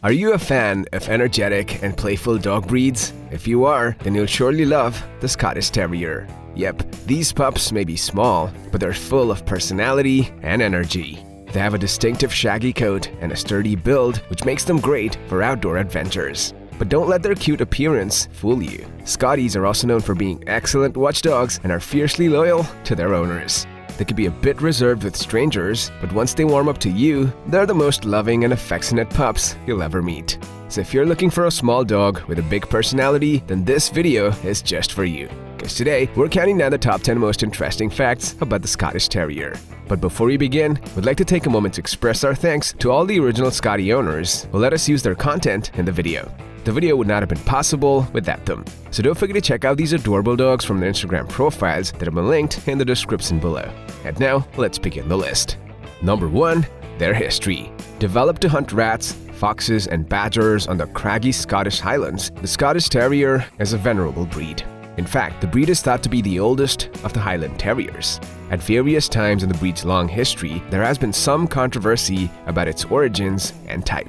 Are you a fan of energetic and playful dog breeds? If you are, then you'll surely love the Scottish Terrier. Yep, these pups may be small, but they're full of personality and energy. They have a distinctive shaggy coat and a sturdy build, which makes them great for outdoor adventures. But don't let their cute appearance fool you. Scotties are also known for being excellent watchdogs and are fiercely loyal to their owners. They can be a bit reserved with strangers, but once they warm up to you, they're the most loving and affectionate pups you'll ever meet. So if you're looking for a small dog with a big personality, then this video is just for you. Because today, we're counting down the top 10 most interesting facts about the Scottish Terrier. But before we begin, we'd like to take a moment to express our thanks to all the original Scottie owners who let us use their content in the video. The video would not have been possible without them. So don't forget to check out these adorable dogs from their Instagram profiles that have been linked in the description below. And now, let's begin the list. Number 1. Their history. Developed to hunt rats, foxes, and badgers on the craggy Scottish Highlands, the Scottish Terrier is a venerable breed. In fact, the breed is thought to be the oldest of the Highland Terriers. At various times in the breed's long history, there has been some controversy about its origins and type.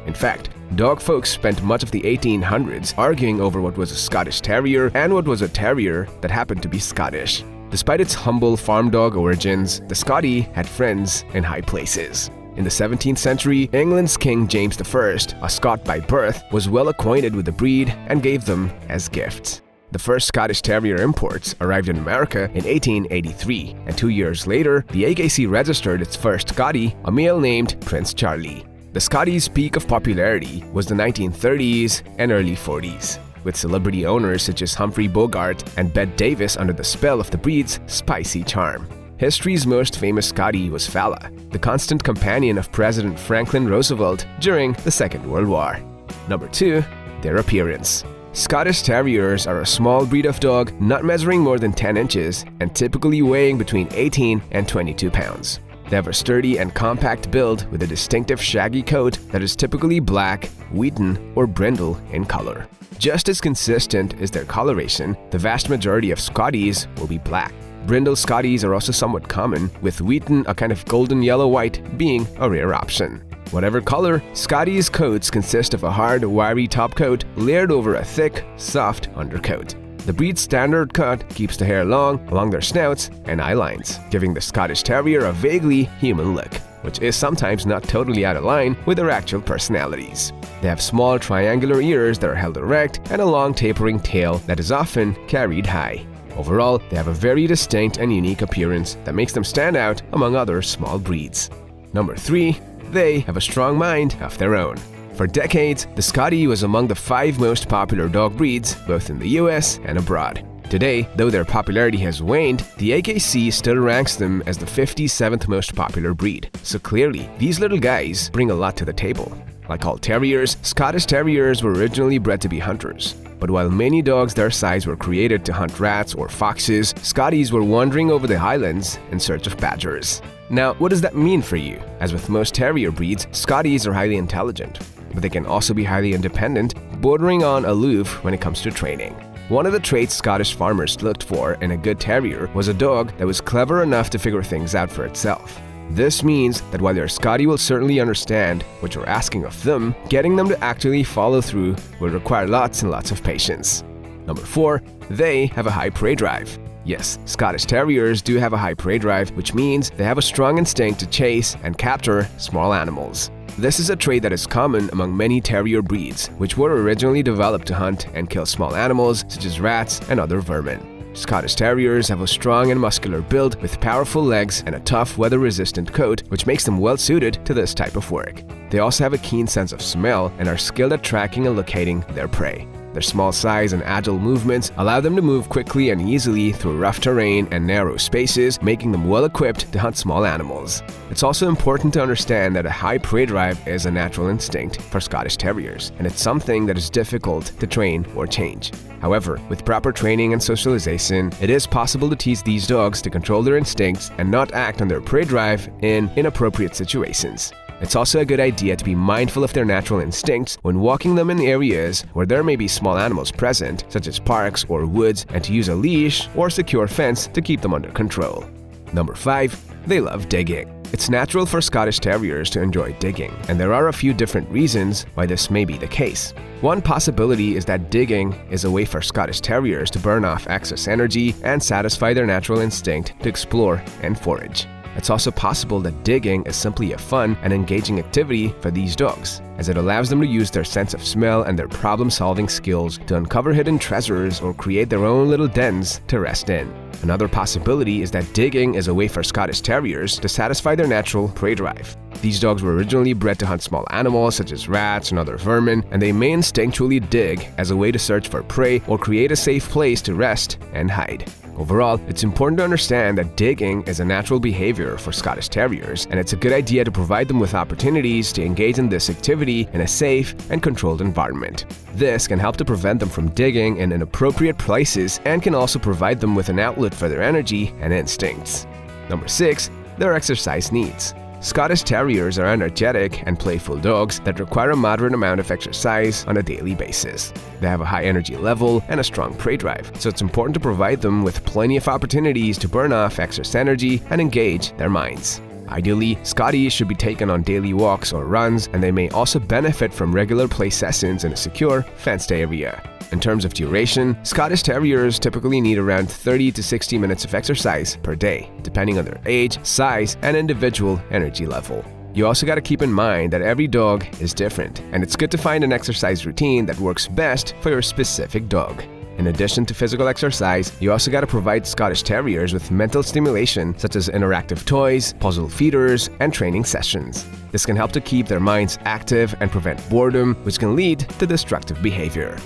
In fact, dog folks spent much of the 1800s arguing over what was a Scottish Terrier and what was a terrier that happened to be Scottish. Despite its humble farm dog origins, the Scottie had friends in high places. In the 17th century, England's King James I, a Scot by birth, was well acquainted with the breed and gave them as gifts. The first Scottish Terrier imports arrived in America in 1883, and 2 years later, the AKC registered its first Scottie, a male named Prince Charlie. The Scottie's peak of popularity was the 1930s and early 40s, with celebrity owners such as Humphrey Bogart and Bette Davis under the spell of the breed's spicy charm. History's most famous Scottie was Fala, the constant companion of President Franklin Roosevelt during the Second World War. Number 2. Their appearance. Scottish Terriers are a small breed of dog not measuring more than 10 inches and typically weighing between 18 and 22 pounds. They have a sturdy and compact build with a distinctive shaggy coat that is typically black, wheaten, or brindle in color. Just as consistent as their coloration, the vast majority of Scotties will be black. Brindle Scotties are also somewhat common, with wheaten, a kind of golden yellow-white, being a rare option. Whatever color, Scotties' coats consist of a hard, wiry top coat layered over a thick, soft undercoat. The breed's standard cut keeps the hair long along their snouts and eye lines, giving the Scottish Terrier a vaguely human look, which is sometimes not totally out of line with their actual personalities. They have small triangular ears that are held erect and a long tapering tail that is often carried high. Overall, they have a very distinct and unique appearance that makes them stand out among other small breeds. Number 3. They have a strong mind of their own. For decades, the Scottie was among the 5 most popular dog breeds, both in the US and abroad. Today, though their popularity has waned, the AKC still ranks them as the 57th most popular breed. So clearly, these little guys bring a lot to the table. Like all terriers, Scottish Terriers were originally bred to be hunters. But while many dogs their size were created to hunt rats or foxes, Scotties were wandering over the highlands in search of badgers. Now, what does that mean for you? As with most terrier breeds, Scotties are highly intelligent, but they can also be highly independent, bordering on aloof when it comes to training. One of the traits Scottish farmers looked for in a good terrier was a dog that was clever enough to figure things out for itself. This means that while your Scottie will certainly understand what you're asking of them, getting them to actually follow through will require lots and lots of patience. Number 4. They have a high prey drive. Yes, Scottish Terriers do have a high prey drive, which means they have a strong instinct to chase and capture small animals. This is a trait that is common among many terrier breeds, which were originally developed to hunt and kill small animals such as rats and other vermin. Scottish Terriers have a strong and muscular build with powerful legs and a tough, weather-resistant coat, which makes them well-suited to this type of work. They also have a keen sense of smell and are skilled at tracking and locating their prey. Their small size and agile movements allow them to move quickly and easily through rough terrain and narrow spaces, making them well-equipped to hunt small animals. It's also important to understand that a high prey drive is a natural instinct for Scottish Terriers, and it's something that is difficult to train or change. However, with proper training and socialization, it is possible to teach these dogs to control their instincts and not act on their prey drive in inappropriate situations. It's also a good idea to be mindful of their natural instincts when walking them in areas where there may be small animals present, such as parks or woods, and to use a leash or secure fence to keep them under control. Number 5. They love digging. It's natural for Scottish Terriers to enjoy digging, and there are a few different reasons why this may be the case. One possibility is that digging is a way for Scottish Terriers to burn off excess energy and satisfy their natural instinct to explore and forage. It's also possible that digging is simply a fun and engaging activity for these dogs, as it allows them to use their sense of smell and their problem-solving skills to uncover hidden treasures or create their own little dens to rest in. Another possibility is that digging is a way for Scottish Terriers to satisfy their natural prey drive. These dogs were originally bred to hunt small animals such as rats and other vermin, and they may instinctually dig as a way to search for prey or create a safe place to rest and hide. Overall, it's important to understand that digging is a natural behavior for Scottish Terriers, and it's a good idea to provide them with opportunities to engage in this activity in a safe and controlled environment. This can help to prevent them from digging in inappropriate places and can also provide them with an outlet for their energy and instincts. Number 6. Their exercise needs. Scottish Terriers are energetic and playful dogs that require a moderate amount of exercise on a daily basis. They have a high energy level and a strong prey drive, so it's important to provide them with plenty of opportunities to burn off excess energy and engage their minds. Ideally, Scotties should be taken on daily walks or runs, and they may also benefit from regular play sessions in a secure, fenced area. In terms of duration, Scottish Terriers typically need around 30 to 60 minutes of exercise per day, depending on their age, size, and individual energy level. You also got to keep in mind that every dog is different, and it's good to find an exercise routine that works best for your specific dog. In addition to physical exercise, you also got to provide Scottish Terriers with mental stimulation such as interactive toys, puzzle feeders, and training sessions. This can help to keep their minds active and prevent boredom, which can lead to destructive behavior.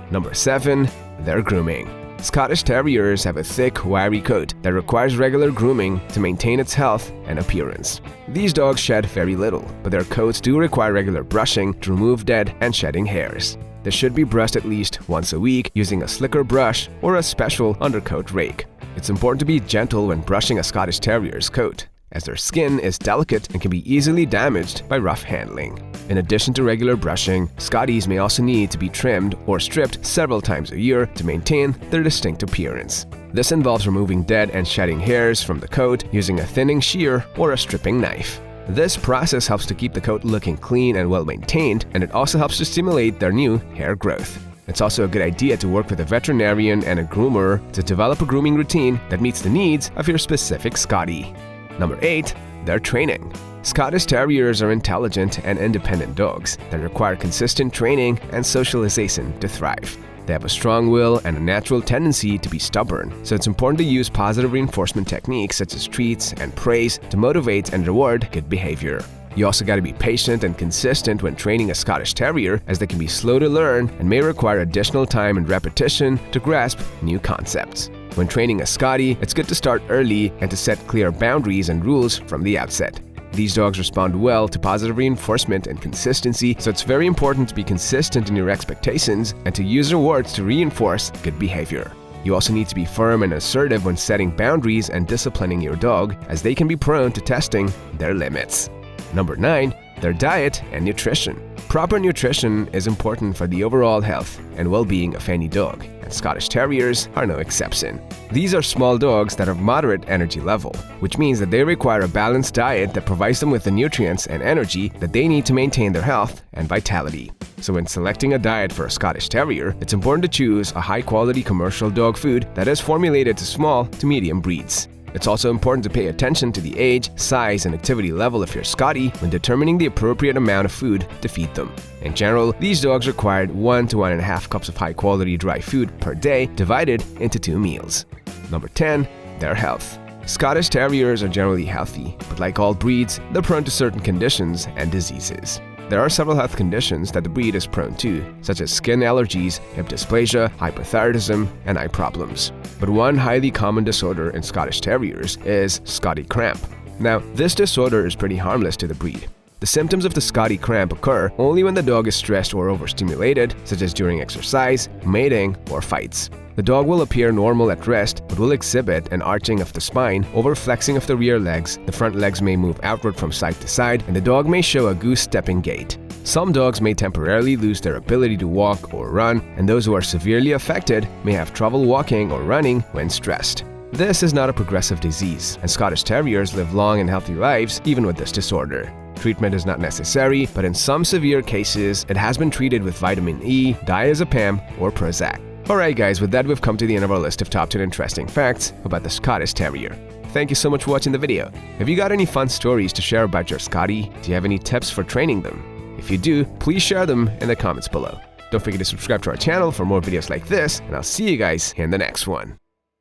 Number 7. Their grooming. Scottish Terriers have a thick, wiry coat that requires regular grooming to maintain its health and appearance. These dogs shed very little, but their coats do require regular brushing to remove dead and shedding hairs. They should be brushed at least once a week using a slicker brush or a special undercoat rake. It's important to be gentle when brushing a Scottish Terrier's coat, as their skin is delicate and can be easily damaged by rough handling. In addition to regular brushing, Scotties may also need to be trimmed or stripped several times a year to maintain their distinct appearance. This involves removing dead and shedding hairs from the coat using a thinning shear or a stripping knife. This process helps to keep the coat looking clean and well-maintained, and it also helps to stimulate their new hair growth. It's also a good idea to work with a veterinarian and a groomer to develop a grooming routine that meets the needs of your specific Scottie. Number 8. Their training. Scottish Terriers are intelligent and independent dogs that require consistent training and socialization to thrive. They have a strong will and a natural tendency to be stubborn, so it's important to use positive reinforcement techniques such as treats and praise to motivate and reward good behavior. You also got to be patient and consistent when training a Scottish Terrier, as they can be slow to learn and may require additional time and repetition to grasp new concepts. When training a Scottie, it's good to start early and to set clear boundaries and rules from the outset. These dogs respond well to positive reinforcement and consistency, so it's very important to be consistent in your expectations and to use rewards to reinforce good behavior. You also need to be firm and assertive when setting boundaries and disciplining your dog, as they can be prone to testing their limits. Number 9. Their diet and nutrition. Proper nutrition is important for the overall health and well-being of any dog, and Scottish Terriers are no exception. These are small dogs that have moderate energy level, which means that they require a balanced diet that provides them with the nutrients and energy that they need to maintain their health and vitality. So when selecting a diet for a Scottish Terrier, it's important to choose a high-quality commercial dog food that is formulated to small to medium breeds. It's also important to pay attention to the age, size, and activity level of your Scottie when determining the appropriate amount of food to feed them. In general, these dogs required 1 to 1.5 cups of high-quality dry food per day, divided into 2 meals. Number 10. Their health. Scottish Terriers are generally healthy, but like all breeds, they're prone to certain conditions and diseases. There are several health conditions that the breed is prone to, such as skin allergies, hip dysplasia, hypothyroidism, and eye problems. But one highly common disorder in Scottish Terriers is Scottie cramp. Now, this disorder is pretty harmless to the breed. The symptoms of the Scottie cramp occur only when the dog is stressed or overstimulated, such as during exercise, mating, or fights. The dog will appear normal at rest, but will exhibit an arching of the spine, overflexing of the rear legs, the front legs may move outward from side to side, and the dog may show a goose-stepping gait. Some dogs may temporarily lose their ability to walk or run, and those who are severely affected may have trouble walking or running when stressed. This is not a progressive disease, and Scottish Terriers live long and healthy lives even with this disorder. Treatment is not necessary, but in some severe cases, it has been treated with vitamin E, diazepam, or Prozac. Alright guys, with that we've come to the end of our list of top 10 interesting facts about the Scottish Terrier. Thank you so much for watching the video. Have you got any fun stories to share about your Scottie? Do you have any tips for training them? If you do, please share them in the comments below. Don't forget to subscribe to our channel for more videos like this, and I'll see you guys in the next one.